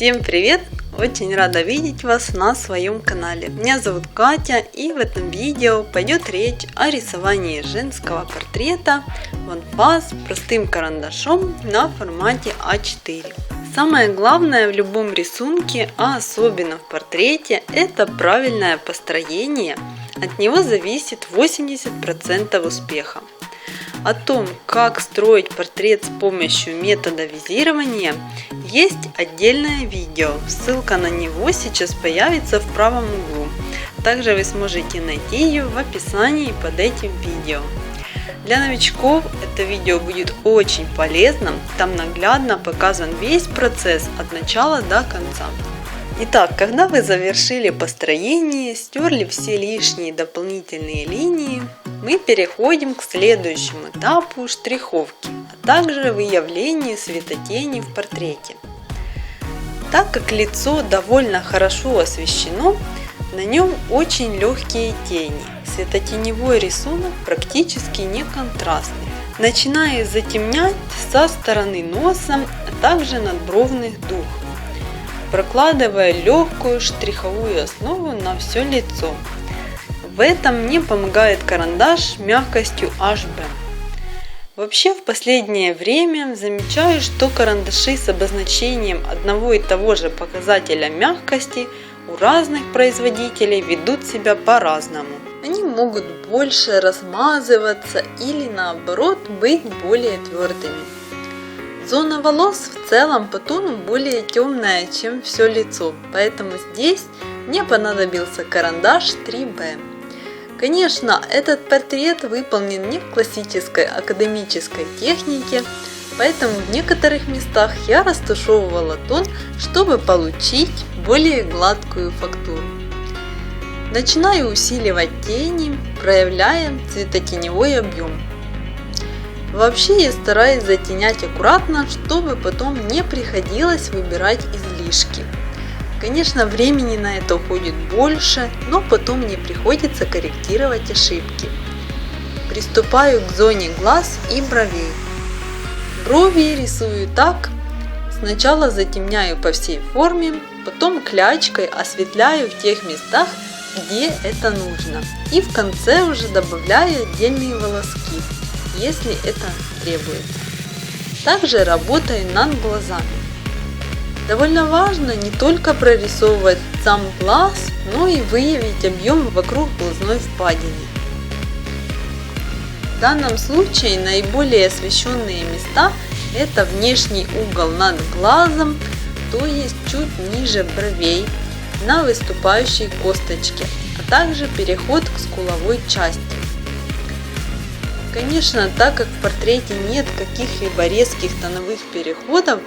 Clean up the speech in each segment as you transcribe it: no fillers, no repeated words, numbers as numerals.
Всем привет! Очень рада видеть вас на своем канале. Меня зовут Катя, и в этом видео пойдет речь о рисовании женского портрета в анфас простым карандашом на формате А4. Самое главное в любом рисунке, а особенно в портрете, это правильное построение. От него зависит 80% успеха. О том, как строить портрет с помощью метода визирования, есть отдельное видео. Ссылка на него сейчас появится в правом углу. Также вы сможете найти ее в описании под этим видео. Для новичков это видео будет очень полезным. Там наглядно показан весь процесс от начала до конца. Итак, когда вы завершили построение, стерли все лишние дополнительные линии, мы переходим к следующему этапу штриховки, а также выявлению светотени в портрете. Так как лицо довольно хорошо освещено, на нем очень легкие тени. Светотеневой рисунок практически не контрастный. Начинаю затемнять со стороны носа, а также надбровных дуг, прокладывая легкую штриховую основу на все лицо. В этом мне помогает карандаш мягкостью HB. Вообще в последнее время замечаю, что карандаши с обозначением одного и того же показателя мягкости у разных производителей ведут себя по-разному. Они могут больше размазываться или наоборот быть более твердыми. Зона волос в целом по тону более темная, чем все лицо, поэтому здесь мне понадобился карандаш 3B. Конечно, этот портрет выполнен не в классической академической технике, поэтому в некоторых местах я растушевывала тон, чтобы получить более гладкую фактуру. Начинаю усиливать тени, проявляя светотеневой объем. Вообще я стараюсь затенять аккуратно, чтобы потом не приходилось выбирать излишки. Конечно, времени на это уходит больше, но потом мне приходится корректировать ошибки. Приступаю к зоне глаз и бровей. Брови рисую так. Сначала затемняю по всей форме, потом клячкой осветляю в тех местах, где это нужно. И в конце уже добавляю отдельные волоски, если это требуется. Также работаю над глазами. Довольно важно не только прорисовывать сам глаз, но и выявить объем вокруг глазной впадины. В данном случае наиболее освещенные места – это внешний угол над глазом, то есть чуть ниже бровей, на выступающей косточке, а также переход к скуловой части. Конечно, так как в портрете нет каких-либо резких тоновых переходов,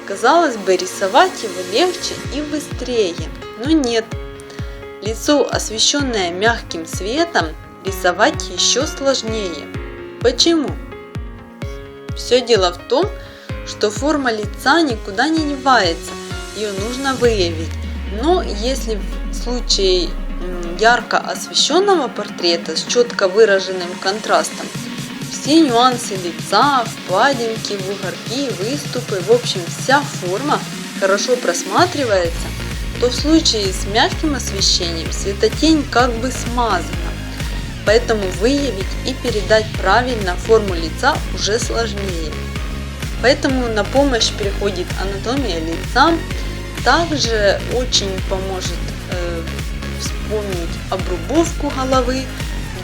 казалось бы, рисовать его легче и быстрее, но нет. Лицо, освещенное мягким светом, рисовать еще сложнее. Почему? Все дело в том, что форма лица никуда не девается, ее нужно выявить. Но если в случае ярко освещенного портрета с четко выраженным контрастом, все нюансы лица, впадинки, бугорки, выступы, в общем вся форма хорошо просматривается, то в случае с мягким освещением светотень как бы смазана. Поэтому выявить и передать правильно форму лица уже сложнее. Поэтому на помощь приходит анатомия лица. Также очень поможет вспомнить обрубовку головы,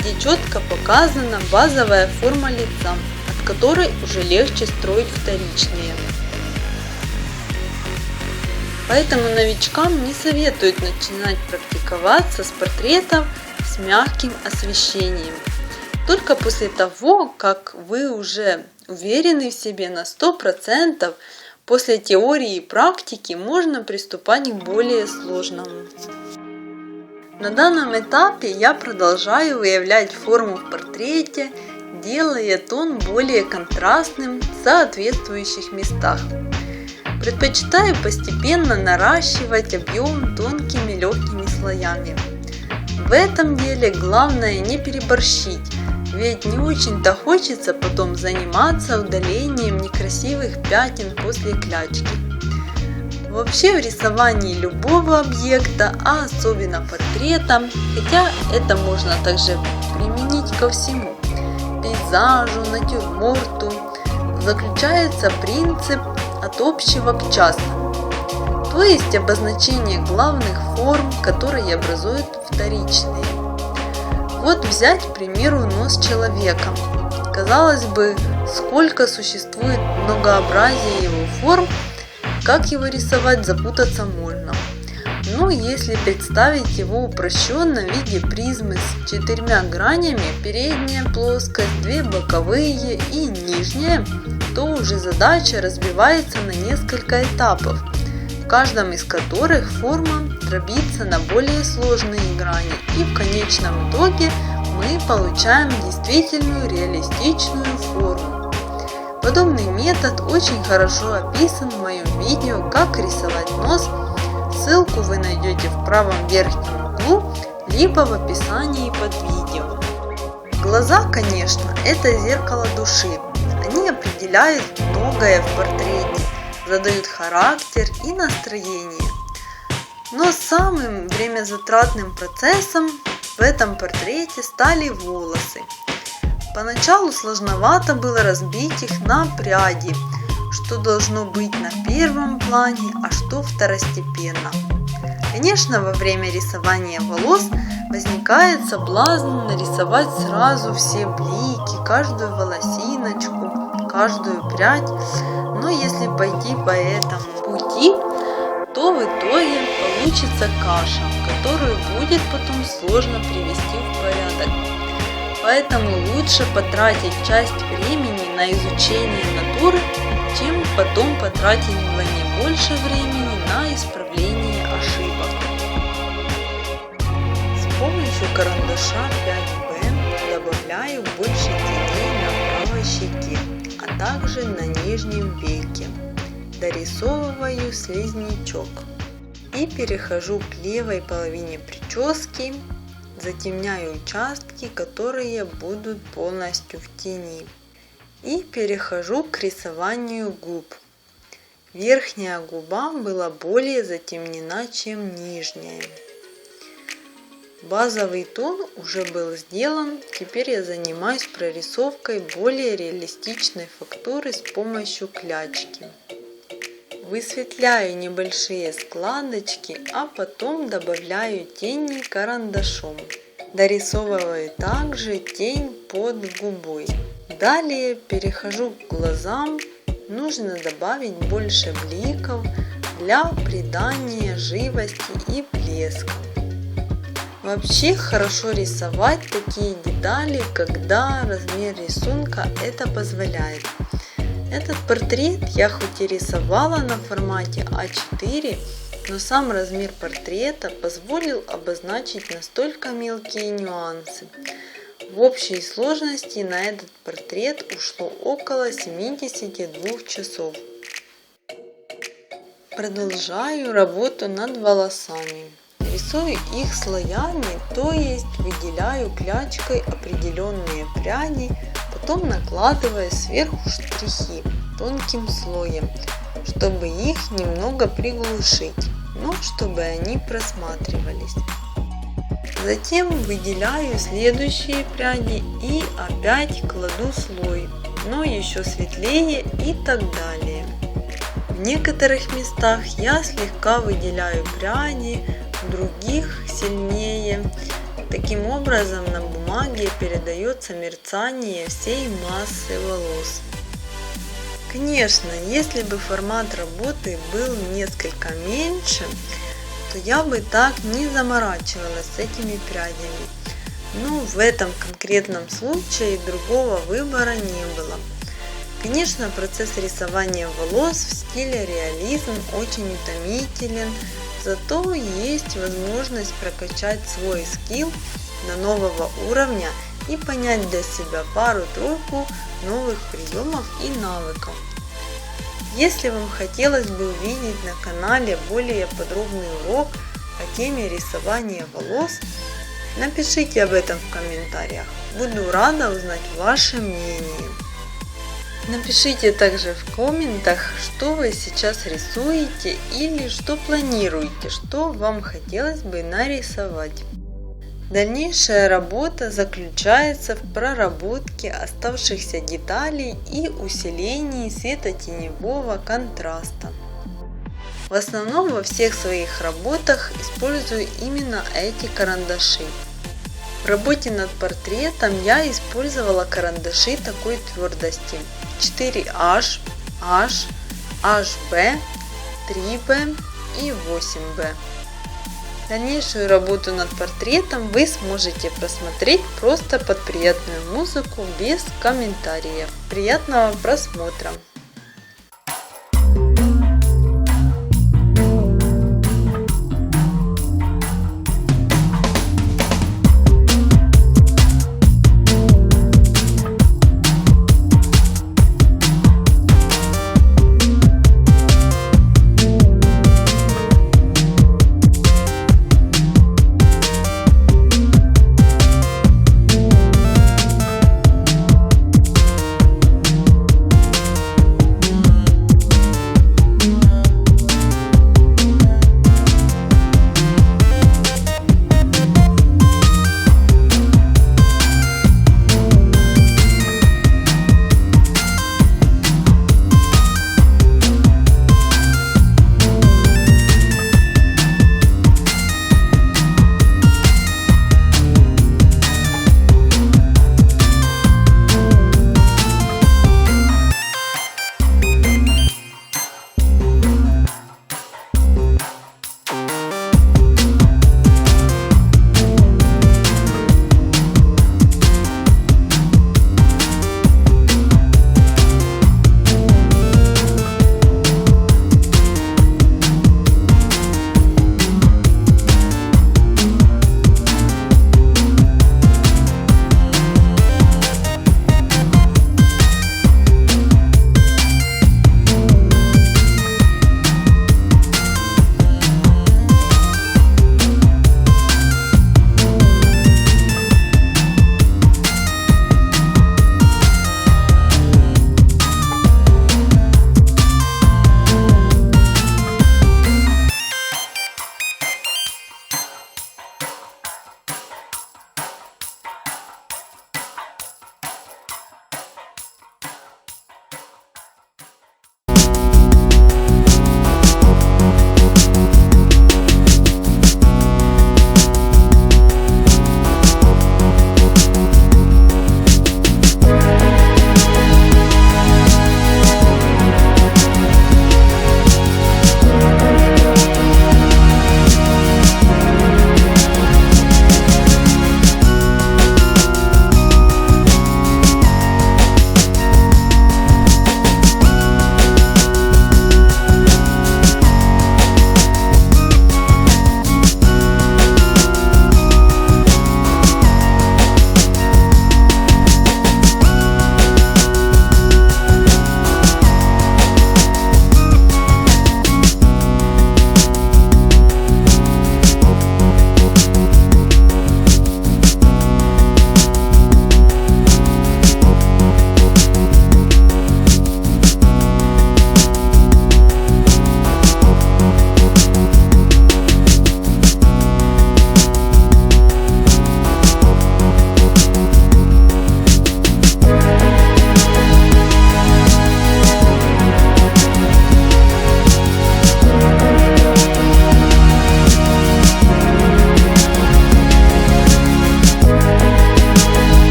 где четко показана базовая форма лица, от которой уже легче строить вторичные. Поэтому новичкам не советуют начинать практиковаться с портретов с мягким освещением. Только после того, как вы уже уверены в себе на 100%, после теории и практики можно приступать к более сложному. На данном этапе я продолжаю выявлять форму в портрете, делая тон более контрастным в соответствующих местах. Предпочитаю постепенно наращивать объем тонкими легкими слоями. В этом деле главное не переборщить, ведь не очень-то хочется потом заниматься удалением некрасивых пятен после клячки. В Вообще в рисовании любого объекта, а особенно портрета, хотя это можно также применить ко всему, пейзажу, натюрморту, заключается принцип от общего к частному, то есть обозначение главных форм, которые образуют вторичные. Вот взять, к примеру, нос человека. Казалось бы, сколько существует многообразия его форм, как его рисовать, запутаться можно. Но если представить его упрощенно в виде призмы с 4 гранями, передняя плоскость, 2 боковые и нижняя, то уже задача разбивается на несколько этапов, в каждом из которых форма дробится на более сложные грани, и в конечном итоге мы получаем действительную реалистичную форму. Подобный метод очень хорошо описан в моем видео «Как рисовать нос». Ссылку вы найдете в правом верхнем углу, либо в описании под видео. Глаза, конечно, это зеркало души. Они определяют многое в портрете, задают характер и настроение. Но самым времязатратным процессом в этом портрете стали волосы. Поначалу сложновато было разбить их на пряди, что должно быть на первом плане, а что второстепенно. Конечно, во время рисования волос возникает соблазн нарисовать сразу все блики, каждую волосиночку, каждую прядь, но если пойти по этому пути, то в итоге получится каша, которую будет потом сложно привести в порядок. Поэтому лучше потратить часть времени на изучение натуры, чем потом потратить вдвойне больше времени на исправление ошибок. С помощью карандаша 5B добавляю больше теней на правой щеке, а также на нижнем веке. Дорисовываю слизнячок и перехожу к левой половине прически, затемняю участки, которые будут полностью в тени, и перехожу к рисованию губ. Верхняя губа была более затемнена, чем нижняя. Базовый тон уже был сделан, теперь я занимаюсь прорисовкой более реалистичной фактуры с помощью клячки. Высветляю небольшие складочки, а потом добавляю тени карандашом. Дорисовываю также тень под губой. Далее перехожу к глазам. Нужно добавить больше бликов для придания живости и блеска. Вообще хорошо рисовать такие детали, когда размер рисунка это позволяет. Этот портрет я хоть и рисовала на формате А4, но сам размер портрета позволил обозначить настолько мелкие нюансы. В общей сложности на этот портрет ушло около 72 часов. Продолжаю работу над волосами. Рисую их слоями, то есть выделяю клячкой определенные пряди, потом накладываю сверху штрихи тонким слоем, чтобы их немного приглушить, но чтобы они просматривались. Затем выделяю следующие пряди и опять кладу слой, но еще светлее и так далее. В некоторых местах я слегка выделяю пряди, в других сильнее. Таким образом на бумаге передается мерцание всей массы волос. Конечно, если бы формат работы был несколько меньше, то я бы так не заморачивалась с этими прядями. Но в этом конкретном случае другого выбора не было. Конечно, процесс рисования волос в стиле реализм очень утомителен, зато есть возможность прокачать свой скилл до нового уровня и понять для себя пару-тройку новых приемов и навыков. Если вам хотелось бы увидеть на канале более подробный урок по теме рисования волос, напишите об этом в комментариях. Буду рада узнать ваше мнение. Напишите также в комментах, что вы сейчас рисуете или что планируете, что вам хотелось бы нарисовать. Дальнейшая работа заключается в проработке оставшихся деталей и усилении светотеневого контраста. В основном во всех своих работах использую именно эти карандаши. В работе над портретом я использовала карандаши такой твердости: 4H, H, HB, 3B и 8B. Дальнейшую работу над портретом вы сможете просмотреть просто под приятную музыку без комментариев. Приятного просмотра!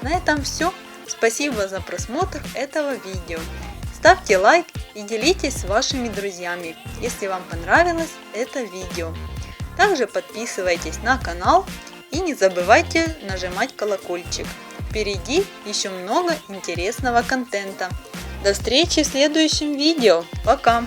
На этом все. Спасибо за просмотр этого видео. Ставьте лайк и делитесь с вашими друзьями, если вам понравилось это видео. Также подписывайтесь на канал и не забывайте нажимать колокольчик. Впереди еще много интересного контента. До встречи в следующем видео. Пока!